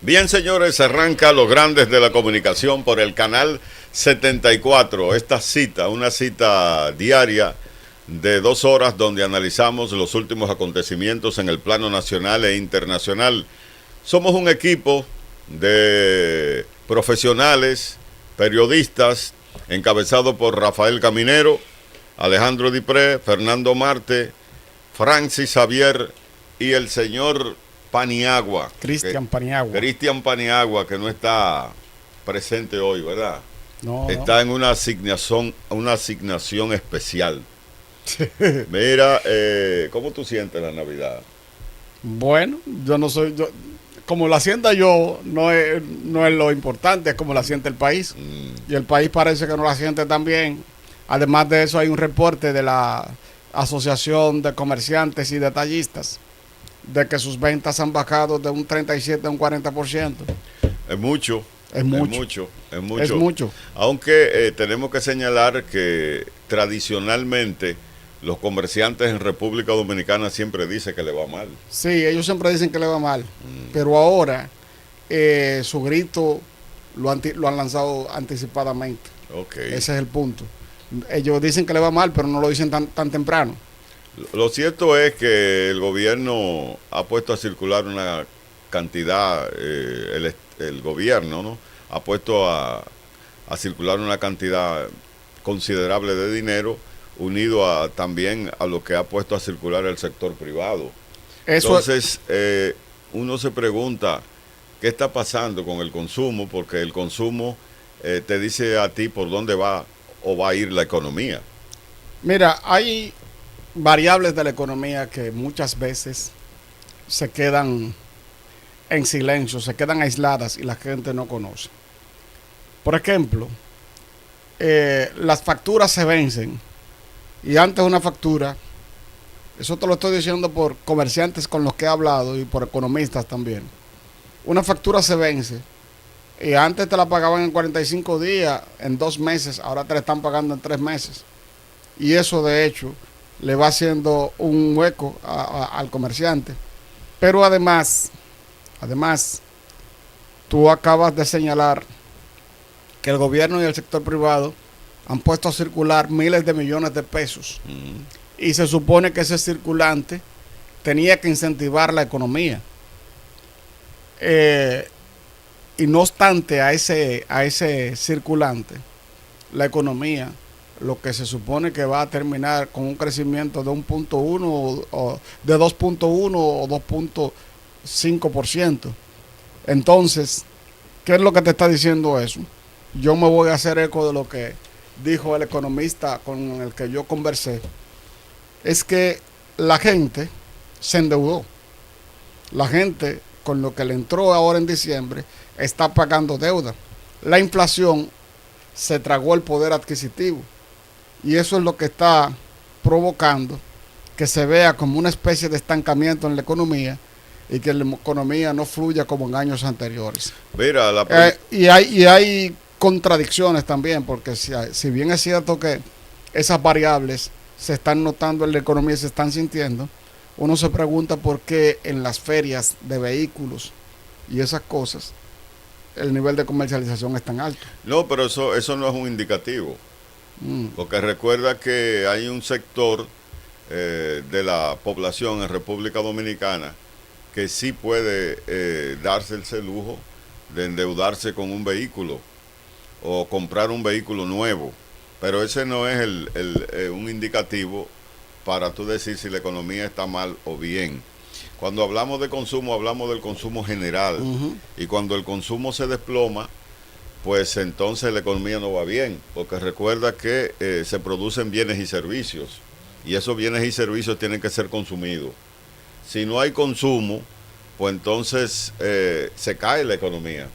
Bien, señores, arranca Los Grandes de la Comunicación por el canal 74. Esta cita, una cita diaria de 2 horas donde analizamos los últimos acontecimientos en el plano nacional e internacional. Somos un equipo de profesionales, periodistas, encabezado por Rafael Caminero, Alejandro Dipré, Fernando Marte, Francis Javier y el señor Paniagua. Cristian Paniagua. Cristian Paniagua, que no está presente hoy, ¿verdad? No, está en una asignación especial. Mira, ¿cómo tú sientes la Navidad? Bueno, yo no soy... como la sienta yo, no es lo importante, es como la siente el país. Y el país parece que no la siente tan bien. Además de eso, hay un reporte de la Asociación de Comerciantes y Detallistas de que sus ventas han bajado de un 37 a un 40%. Es mucho. Es mucho. Es mucho. Aunque tenemos que señalar que tradicionalmente los comerciantes en República Dominicana siempre dicen que le va mal. Sí, ellos siempre dicen que le va mal. Pero ahora su grito lo han lanzado anticipadamente. Okay. Ese es el punto. Ellos dicen que le va mal, pero no lo dicen tan temprano. Lo cierto es que el gobierno ha puesto a circular una cantidad, el gobierno, ¿no?, ha puesto a circular una cantidad considerable de dinero, unido también a lo que ha puesto a circular el sector privado. Entonces, uno se pregunta, ¿qué está pasando con el consumo? Porque el consumo te dice a ti por dónde va o va a ir la economía. Mira, hay variables de la economía que muchas veces se quedan en silencio, se quedan aisladas y la gente no conoce. Por ejemplo, las facturas se vencen y antes de una factura, eso te lo estoy diciendo por comerciantes con los que he hablado y por economistas también, una factura se vence y antes te la pagaban en 45 días, en 2 meses, ahora te la están pagando en 3 meses. Y eso de hecho le va haciendo un hueco al comerciante. Pero además, tú acabas de señalar que el gobierno y el sector privado han puesto a circular miles de millones de pesos. Y se supone que ese circulante tenía que incentivar la economía. Y no obstante a ese circulante, la economía, lo que se supone que va a terminar con un crecimiento de 1.1 o de 2.1 o 2.5%. Entonces, ¿qué es lo que te está diciendo eso? Yo me voy a hacer eco de lo que dijo el economista con el que yo conversé. Es que la gente se endeudó. La gente, con lo que le entró ahora en diciembre, está pagando deuda. La inflación se tragó el poder adquisitivo. Y eso es lo que está provocando que se vea como una especie de estancamiento en la economía y que la economía no fluya como en años anteriores. Mira, y hay contradicciones también, porque si bien es cierto que esas variables se están notando en la economía y se están sintiendo, uno se pregunta por qué en las ferias de vehículos y esas cosas el nivel de comercialización es tan alto. No, pero eso no es un indicativo. Porque recuerda que hay un sector de la población en República Dominicana que sí puede darse ese lujo de endeudarse con un vehículo o comprar un vehículo nuevo, pero ese no es un indicativo para tú decir si la economía está mal o bien. Cuando hablamos de consumo, hablamos del consumo general, y cuando el consumo se desploma, pues entonces la economía no va bien, porque recuerda que se producen bienes y servicios, y esos bienes y servicios tienen que ser consumidos. Si no hay consumo, pues entonces se cae la economía.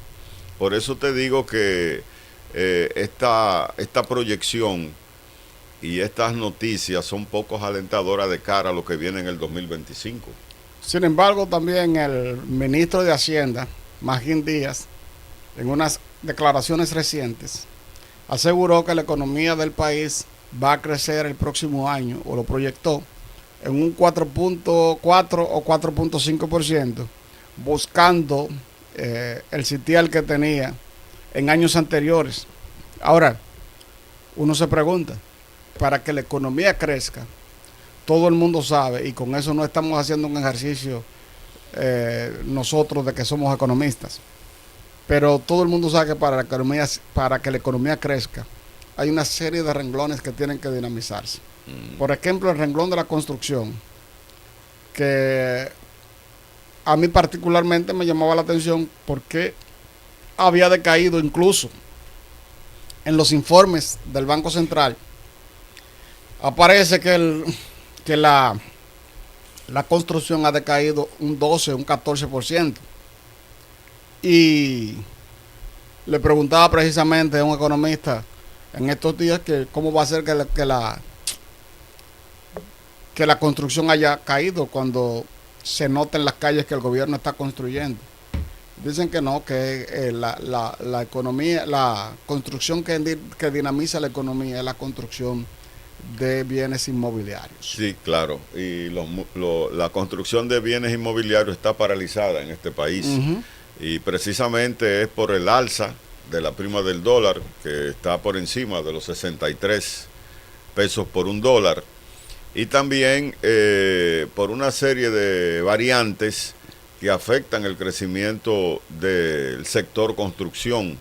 Por eso te digo que esta proyección y estas noticias son poco alentadoras de cara a lo que viene en el 2025. Sin embargo, también el ministro de Hacienda, Magín Díaz, en unas declaraciones recientes, aseguró que la economía del país va a crecer el próximo año, o lo proyectó, en un 4.4 o 4.5%, buscando el sitial que tenía en años anteriores. Ahora, uno se pregunta, para que la economía crezca, todo el mundo sabe, y con eso no estamos haciendo un ejercicio nosotros de que somos economistas, pero todo el mundo sabe que para que la economía crezca, hay una serie de renglones que tienen que dinamizarse. Por ejemplo, el renglón de la construcción, que a mí particularmente me llamaba la atención porque había decaído incluso en los informes del Banco Central. Aparece que la construcción ha decaído un 12, un 14%. Y le preguntaba precisamente a un economista en estos días que cómo va a ser que la construcción haya caído cuando se nota en las calles que el gobierno está construyendo. Dicen que no, que la economía, la construcción que dinamiza la economía es la construcción de bienes inmobiliarios. Sí, claro. Y la construcción de bienes inmobiliarios está paralizada en este país. Y precisamente es por el alza de la prima del dólar, que está por encima de los 63 pesos por un dólar. Y también por una serie de variantes que afectan el crecimiento del sector construcción,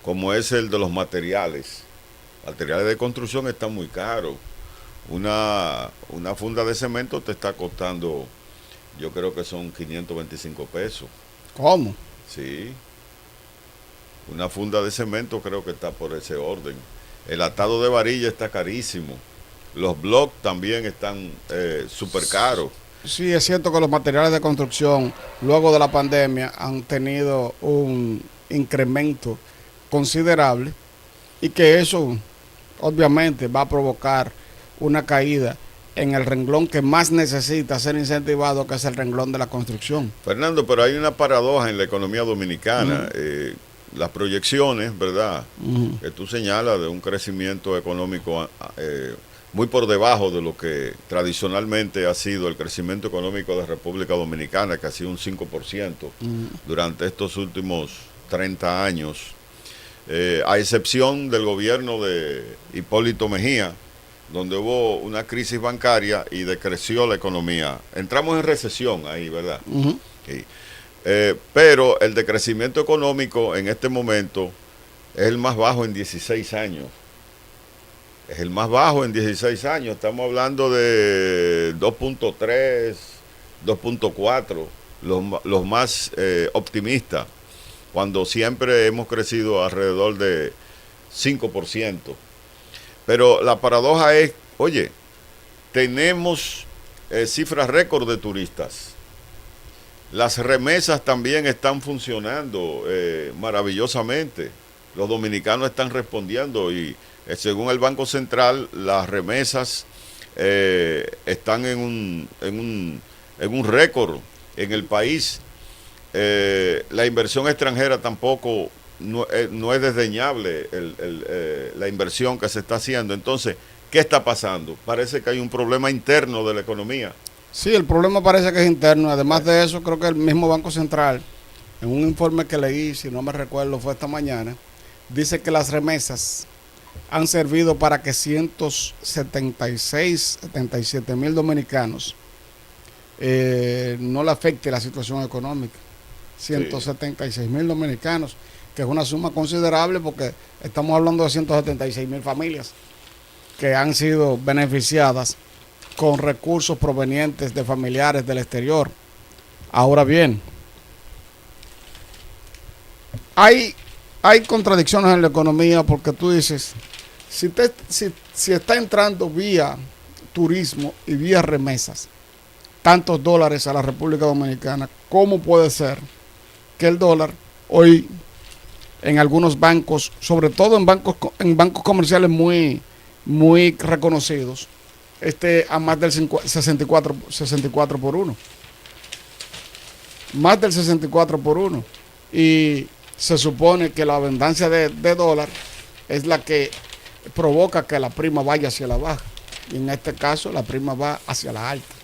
como es el de los materiales. Materiales de construcción están muy caros. Una funda de cemento te está costando, yo creo que son 525 pesos. ¿Cómo? Sí. Una funda de cemento creo que está por ese orden. El atado de varilla está carísimo. Los blocks también están súper caros. Sí, es cierto que los materiales de construcción luego de la pandemia han tenido un incremento considerable y que eso obviamente va a provocar una caída en el renglón que más necesita ser incentivado, que es el renglón de la construcción. Fernando, pero hay una paradoja en la economía dominicana. Las proyecciones, ¿verdad?, que tú señalas de un crecimiento económico muy por debajo de lo que tradicionalmente ha sido el crecimiento económico de República Dominicana, que ha sido un 5% durante estos últimos 30 años, a excepción del gobierno de Hipólito Mejía, donde hubo una crisis bancaria y decreció la economía. Entramos en recesión ahí, ¿verdad? Sí. Pero el decrecimiento económico en este momento es el más bajo en 16 años. Es el más bajo en 16 años. Estamos hablando de 2.3, 2.4, los más optimistas, cuando siempre hemos crecido alrededor de 5%. Pero la paradoja es, oye, tenemos cifras récord de turistas. Las remesas también están funcionando maravillosamente. Los dominicanos están respondiendo y según el Banco Central, las remesas están en un récord en el país. La inversión extranjera tampoco no es desdeñable, la inversión que se está haciendo. Entonces, ¿qué está pasando? Parece que hay un problema interno de la economía. Sí, el problema parece que es interno. Además de eso, creo que el mismo Banco Central, en un informe que leí, si no me recuerdo, fue esta mañana, dice que las remesas han servido para que 77 mil dominicanos no le afecte la situación económica. 176 mil dominicanos, que es una suma considerable porque estamos hablando de 176 mil familias que han sido beneficiadas con recursos provenientes de familiares del exterior. Ahora bien, hay contradicciones en la economía porque tú dices, si está entrando vía turismo y vía remesas tantos dólares a la República Dominicana, ¿cómo puede ser que el dólar hoy en algunos bancos, sobre todo en bancos comerciales muy reconocidos, esté a más del 64 por 1? Más del 64 por 1. Y se supone que la abundancia de dólar es la que provoca que la prima vaya hacia la baja. Y en este caso la prima va hacia la alta.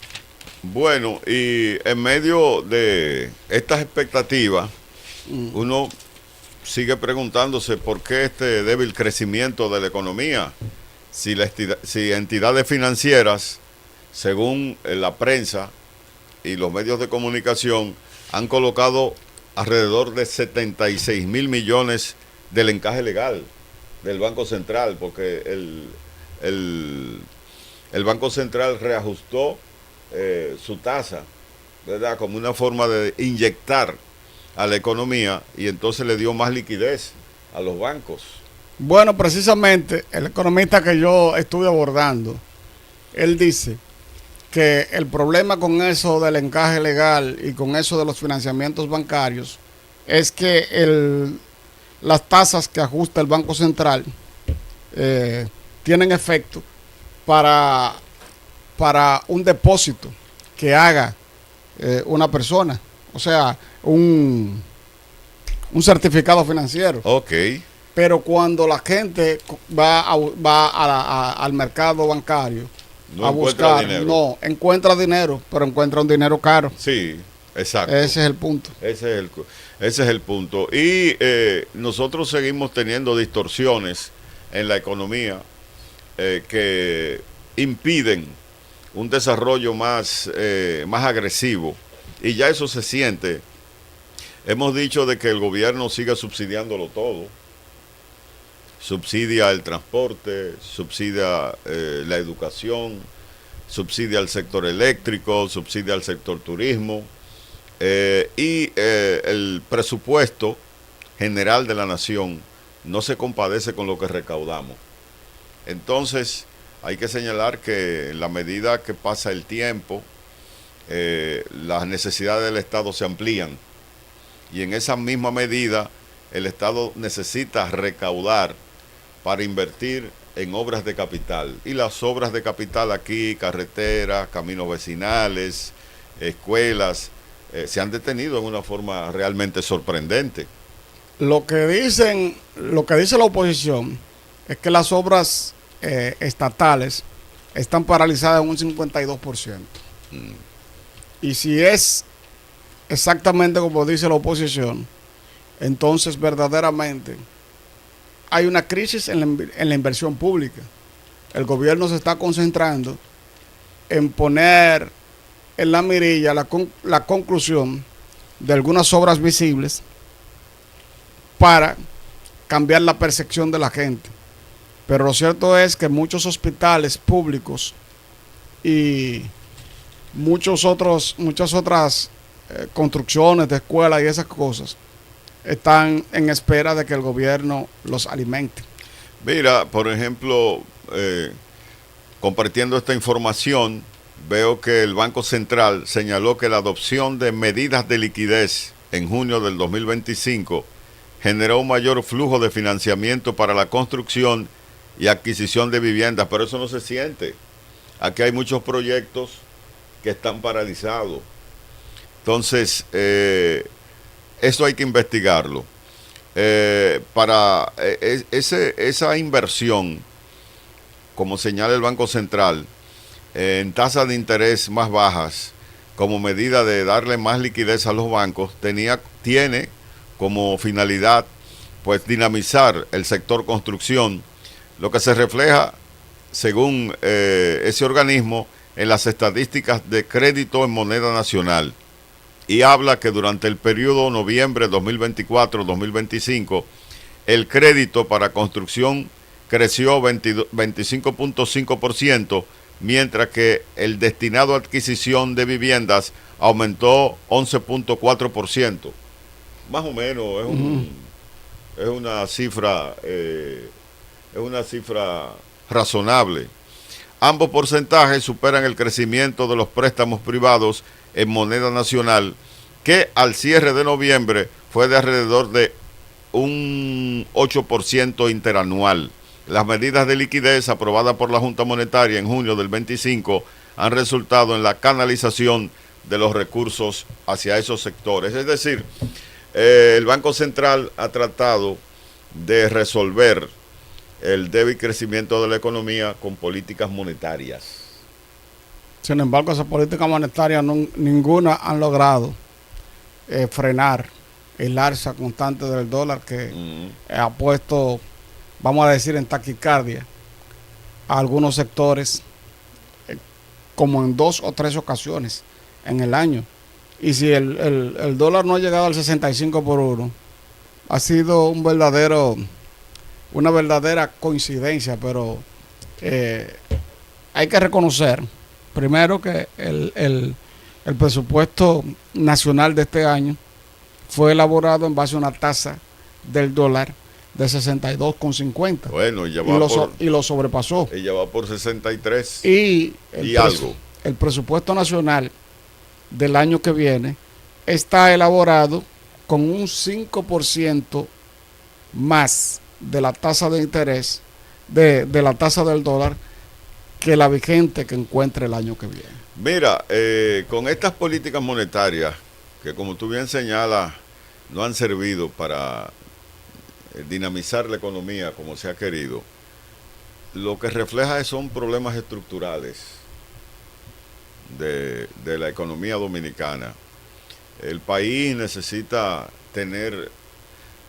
Bueno, y en medio de estas expectativas, uno sigue preguntándose por qué este débil crecimiento de la economía, si entidades financieras, según la prensa y los medios de comunicación, han colocado alrededor de 76 mil millones del encaje legal del Banco Central, porque el Banco Central reajustó su tasa, ¿verdad?, como una forma de inyectar a la economía, y entonces le dio más liquidez a los bancos. Bueno, precisamente el economista que yo estuve abordando, él dice que el problema con eso del encaje legal y con eso de los financiamientos bancarios es que las tasas que ajusta el Banco Central tienen efecto para un depósito que haga una persona, o sea, un certificado financiero. Ok. Pero cuando la gente va al mercado bancario a buscar, no encuentra dinero, pero encuentra un dinero caro. Sí, exacto. Ese es el punto. Ese es el punto. Y nosotros seguimos teniendo distorsiones en la economía que impiden un desarrollo más agresivo. Y ya eso se siente. Hemos dicho de que el gobierno siga subsidiándolo todo. Subsidia el transporte, subsidia la educación, subsidia el sector eléctrico, subsidia el sector turismo, y el presupuesto general de la nación no se compadece con lo que recaudamos. Entonces, hay que señalar que en la medida que pasa el tiempo, las necesidades del Estado se amplían, y en esa misma medida el Estado necesita recaudar para invertir en obras de capital. Y las obras de capital aquí, carreteras, caminos vecinales, escuelas, se han detenido en una forma realmente sorprendente. Lo que dice la oposición es que las obras estatales están paralizadas en un 52%. Y si es exactamente como dice la oposición, entonces verdaderamente hay una crisis en la inversión pública. El gobierno se está concentrando en poner en la mirilla la conclusión de algunas obras visibles para cambiar la percepción de la gente. Pero lo cierto es que muchos hospitales públicos y muchas otras construcciones de escuelas y esas cosas están en espera de que el gobierno los alimente. Mira, por ejemplo, compartiendo esta información, veo que el Banco Central señaló que la adopción de medidas de liquidez en junio del 2025 generó un mayor flujo de financiamiento para la construcción y adquisición de viviendas, pero eso no se siente. Aquí hay muchos proyectos que están paralizados. Entonces, eso hay que investigarlo. Esa inversión, como señala el Banco Central, en tasas de interés más bajas, como medida de darle más liquidez a los bancos, tiene como finalidad pues dinamizar el sector construcción, lo que se refleja, según ese organismo, en las estadísticas de crédito en moneda nacional. Y habla que durante el periodo noviembre 2024-2025, el crédito para construcción creció 25.5%, mientras que el destinado a adquisición de viviendas aumentó 11.4%. Más o menos es una cifra razonable. Ambos porcentajes superan el crecimiento de los préstamos privados en moneda nacional, que al cierre de noviembre fue de alrededor de un 8% interanual. Las medidas de liquidez aprobadas por la Junta Monetaria en junio del 25 han resultado en la canalización de los recursos hacia esos sectores. Es decir, el Banco Central ha tratado de resolver el débil crecimiento de la economía con políticas monetarias. Sin embargo, esas políticas monetarias ninguna han logrado frenar el alza constante del dólar que Mm. ha puesto, vamos a decir, en taquicardia a algunos sectores, como en 2 o 3 ocasiones en el año. Y si el dólar no ha llegado al 65 por 1, ha sido una verdadera coincidencia, pero hay que reconocer primero que el presupuesto nacional de este año fue elaborado en base a una tasa del dólar de 62,50. Bueno, y lo sobrepasó. ella va por 63 Y algo. el presupuesto nacional del año que viene está elaborado con un 5% más de la tasa de interés, de la tasa del dólar, que la vigente que encuentre el año que viene. Mira, con estas políticas monetarias, que como tú bien señalas, no han servido para dinamizar la economía como se ha querido, lo que refleja son problemas estructurales de la economía dominicana. El país necesita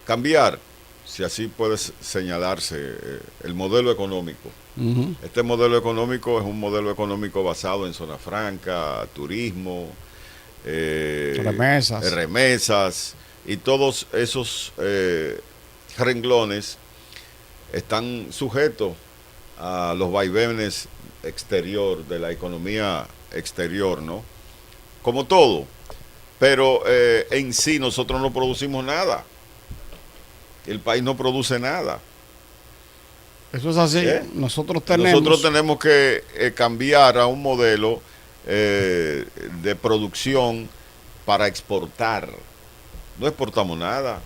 cambiar, si así puede señalarse, el modelo económico. Uh-huh. Este modelo económico es un modelo económico basado en zona franca, turismo, remesas, y todos esos renglones están sujetos a los vaivenes de la economía exterior, ¿no? Como todo. Pero en sí nosotros no producimos nada. El país no produce nada. Eso es así. Nosotros tenemos que cambiar a un modelo de producción para exportar. No exportamos nada.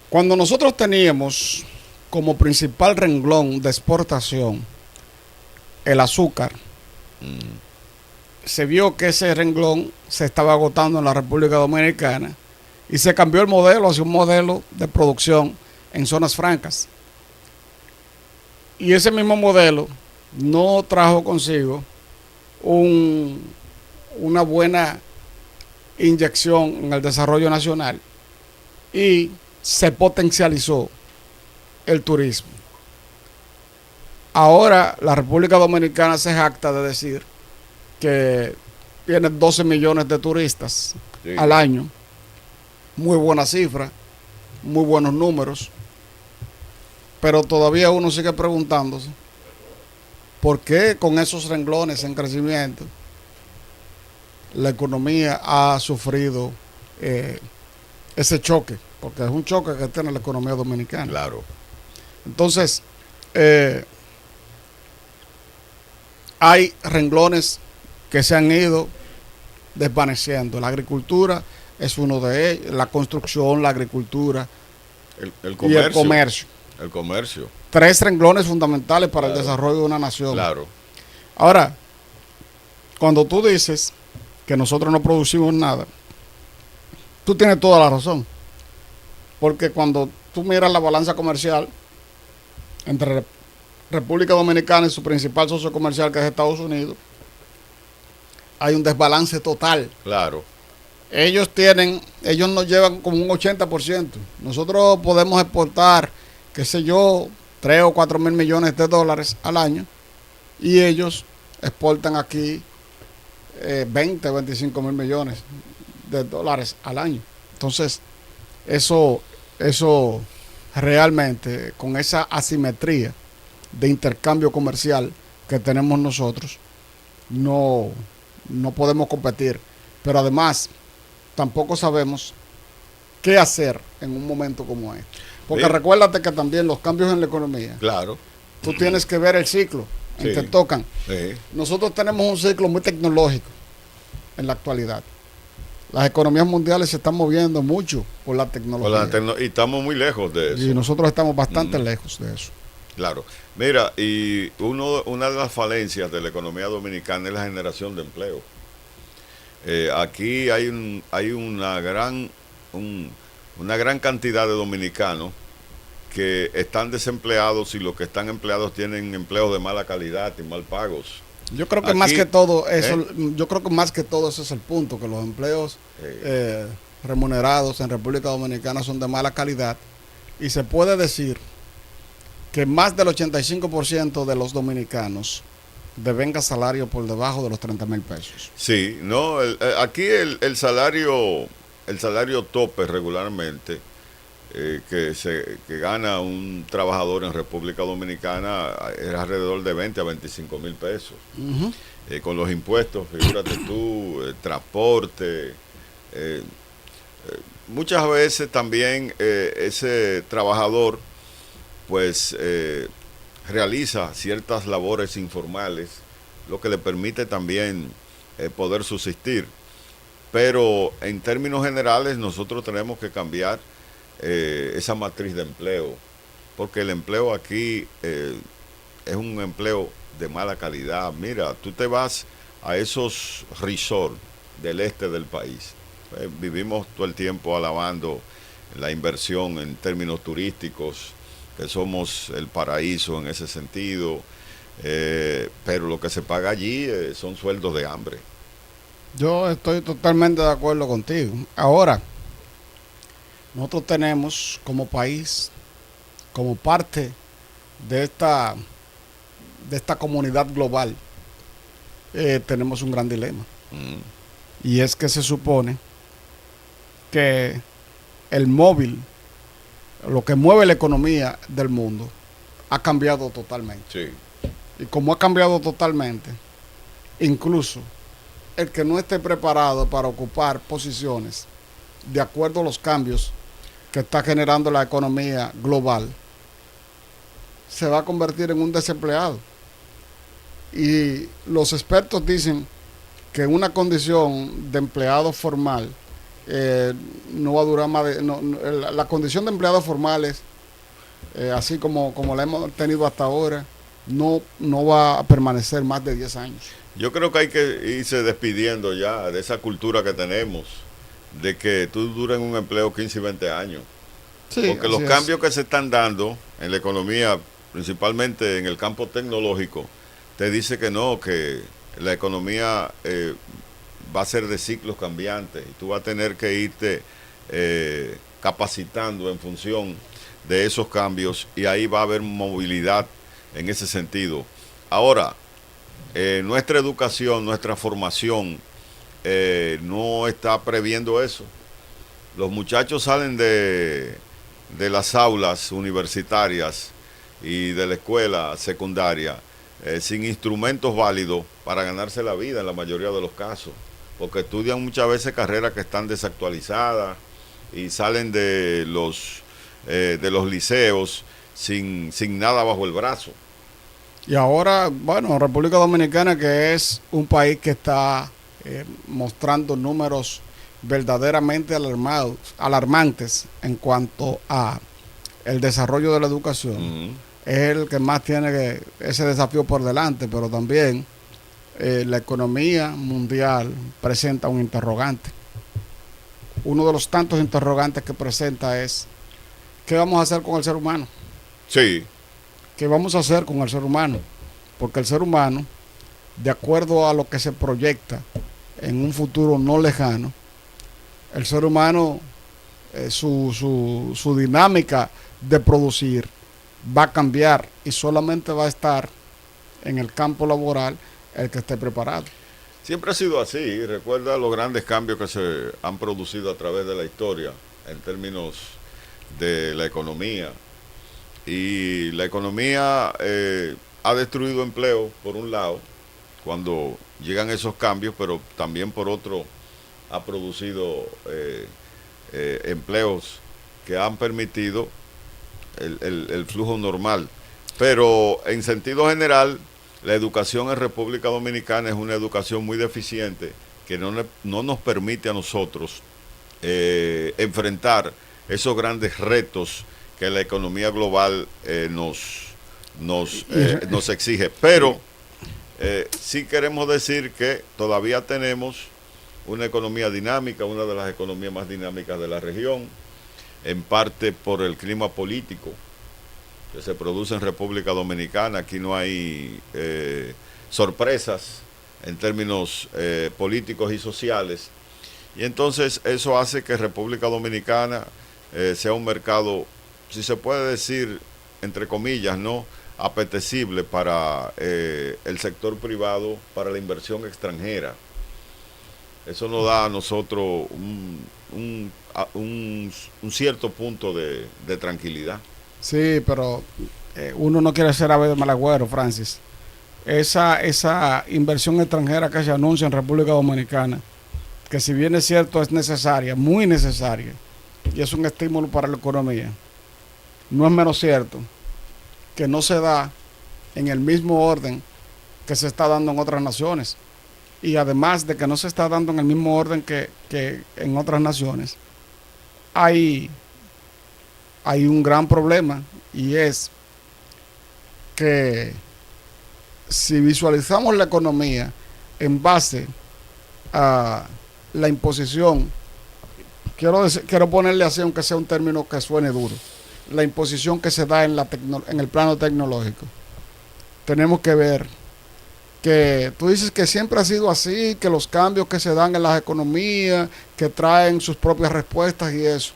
Cuando nosotros teníamos como principal renglón de exportación el azúcar, se vio que ese renglón se estaba agotando en la República Dominicana y se cambió el modelo hacia un modelo de producción en zonas francas. Y ese mismo modelo no trajo consigo una buena inyección en el desarrollo nacional y se potencializó el turismo. Ahora la República Dominicana se jacta de decir que tiene 12 millones de turistas al año. Muy buena cifra, muy buenos números, pero todavía uno sigue preguntándose por qué con esos renglones en crecimiento la economía ha sufrido ese choque, porque es un choque que tiene la economía dominicana. Claro. Entonces, hay renglones que se han ido desvaneciendo. La agricultura es uno de ellos, la construcción, la agricultura el comercio, y el comercio. El comercio. 3 renglones fundamentales para el desarrollo de una nación. Claro. Ahora, cuando tú dices que nosotros no producimos nada, tú tienes toda la razón. Porque cuando tú miras la balanza comercial entre República Dominicana y su principal socio comercial, que es Estados Unidos, hay un desbalance total. Claro. Ellos nos llevan como un 80%. Nosotros podemos exportar, qué sé yo, 3 o 4 mil millones de dólares al año, y ellos exportan aquí 20, 25 mil millones de dólares al año. Entonces, eso realmente, con esa asimetría de intercambio comercial que tenemos nosotros, no podemos competir. Pero además, tampoco sabemos qué hacer en un momento como este. Porque recuérdate que también los cambios en la economía, claro, tú tienes que ver el ciclo en que tocan. Nosotros tenemos un ciclo muy tecnológico en la actualidad. Las economías mundiales se están moviendo mucho por la tecnología. Y estamos muy lejos de eso. Y nosotros estamos bastante lejos de eso. Claro. Mira, y una de las falencias de la economía dominicana es la generación de empleo. Aquí hay una gran cantidad de dominicanos que están desempleados, y los que están empleados tienen empleos de mala calidad y mal pagos. Yo creo que más que todo eso, ese es el punto, que los empleos remunerados en República Dominicana son de mala calidad y se puede decir que más del 85% de los dominicanos devenga salario por debajo de los 30,000 pesos. Sí, no, aquí el salario tope regularmente que gana un trabajador en República Dominicana es alrededor de 20 a 25 mil pesos. Uh-huh. Con los impuestos, figúrate tú, transporte. Muchas veces también ese trabajador pues realiza ciertas labores informales, lo que le permite también poder subsistir. Pero en términos generales nosotros tenemos que cambiar esa matriz de empleo, porque el empleo aquí es un empleo de mala calidad. Mira, tú te vas a esos resorts del este del país. Vivimos todo el tiempo alabando la inversión en términos turísticos, que somos el paraíso en ese sentido, pero lo que se paga allí son sueldos de hambre. Yo estoy totalmente de acuerdo contigo. Ahora, nosotros tenemos como país, como parte de esta comunidad global, tenemos un gran dilema. Y es que se supone que el móvil, lo que mueve la economía del mundo, ha cambiado totalmente. Sí. Y como ha cambiado totalmente, incluso el que no esté preparado para ocupar posiciones de acuerdo a los cambios que está generando la economía global, se va a convertir en un desempleado. Y los expertos dicen que una condición de empleado formal no va a durar más de... la condición de empleado formal es, así como la hemos tenido hasta ahora, no va a permanecer más de 10 años. Yo creo que hay que irse despidiendo ya de esa cultura que tenemos, de que tú duras en un empleo 15 y 20 años. Sí, porque los cambios que se están dando en la economía, principalmente en el campo tecnológico, te dice que no, que la economía va a ser de ciclos cambiantes y tú vas a tener que irte capacitando en función de esos cambios y ahí va a haber movilidad en ese sentido. Ahora, nuestra educación, nuestra formación no está previendo eso. Los muchachos salen de las aulas universitarias y de la escuela secundaria sin instrumentos válidos para ganarse la vida en la mayoría de los casos, porque estudian muchas veces carreras que están desactualizadas y salen de los liceos sin nada bajo el brazo. Y ahora, bueno, República Dominicana, que es un país que está mostrando números verdaderamente alarmantes en cuanto a el desarrollo de la educación. Uh-huh. Es el que más tiene ese desafío por delante, pero también la economía mundial presenta un interrogante. Uno de los tantos interrogantes que presenta es: ¿qué vamos a hacer con el ser humano? Sí. ¿Qué vamos a hacer con el ser humano? Porque el ser humano, de acuerdo a lo que se proyecta en un futuro no lejano, el ser humano, su dinámica de producir va a cambiar y solamente va a estar en el campo laboral el que esté preparado. Siempre ha sido así. Recuerda los grandes cambios que se han producido a través de la historia en términos de la economía. Y la economía ha destruido empleo, por un lado, cuando llegan esos cambios, pero también por otro ha producido empleos que han permitido el flujo normal. Pero en sentido general, la educación en República Dominicana es una educación muy deficiente que no nos permite a nosotros enfrentar esos grandes retos que la economía global nos exige. Pero sí queremos decir que todavía tenemos una economía dinámica, una de las economías más dinámicas de la región, en parte por el clima político que se produce en República Dominicana. Aquí no hay sorpresas en términos políticos y sociales, Y entonces eso hace que República Dominicana sea un mercado, si se puede decir, entre comillas, ¿no?, apetecible para el sector privado, para la inversión extranjera. Eso nos da a nosotros un cierto punto de tranquilidad. Sí, pero uno no quiere ser ave de mal agüero, Francis. Esa inversión extranjera que se anuncia en República Dominicana, que si bien es cierto es necesaria, muy necesaria, y es un estímulo para la economía, no es menos cierto que no se da en el mismo orden que se está dando en otras naciones. Y además de que no se está dando en el mismo orden que en otras naciones, hay un gran problema, y es que si visualizamos la economía en base a la imposición, quiero ponerle así, aunque sea un término que suene duro, la imposición que se da en el plano tecnológico, tenemos que ver que tú dices que siempre ha sido así, que los cambios que se dan en las economías, que traen sus propias respuestas y eso.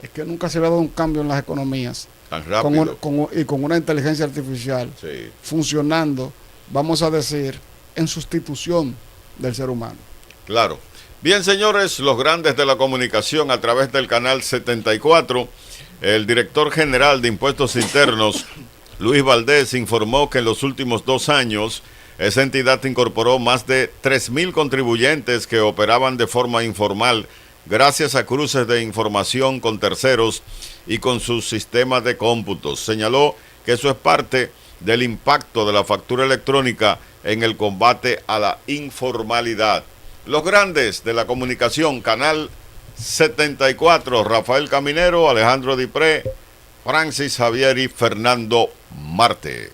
Es que nunca se había dado un cambio en las economías. Tan rápido. Con una inteligencia artificial, sí, funcionando, vamos a decir, en sustitución del ser humano. Claro. Bien, señores, los grandes de la comunicación a través del canal 74, el director general de Impuestos Internos, Luis Valdés, informó que en los últimos 2 años esa entidad incorporó más de 3,000 contribuyentes que operaban de forma informal gracias a cruces de información con terceros y con sus sistemas de cómputos. Señaló que eso es parte del impacto de la factura electrónica en el combate a la informalidad. Los grandes de la comunicación, canal 74, Rafael Caminero, Alejandro Dipré, Francis Javier y Fernando Marte.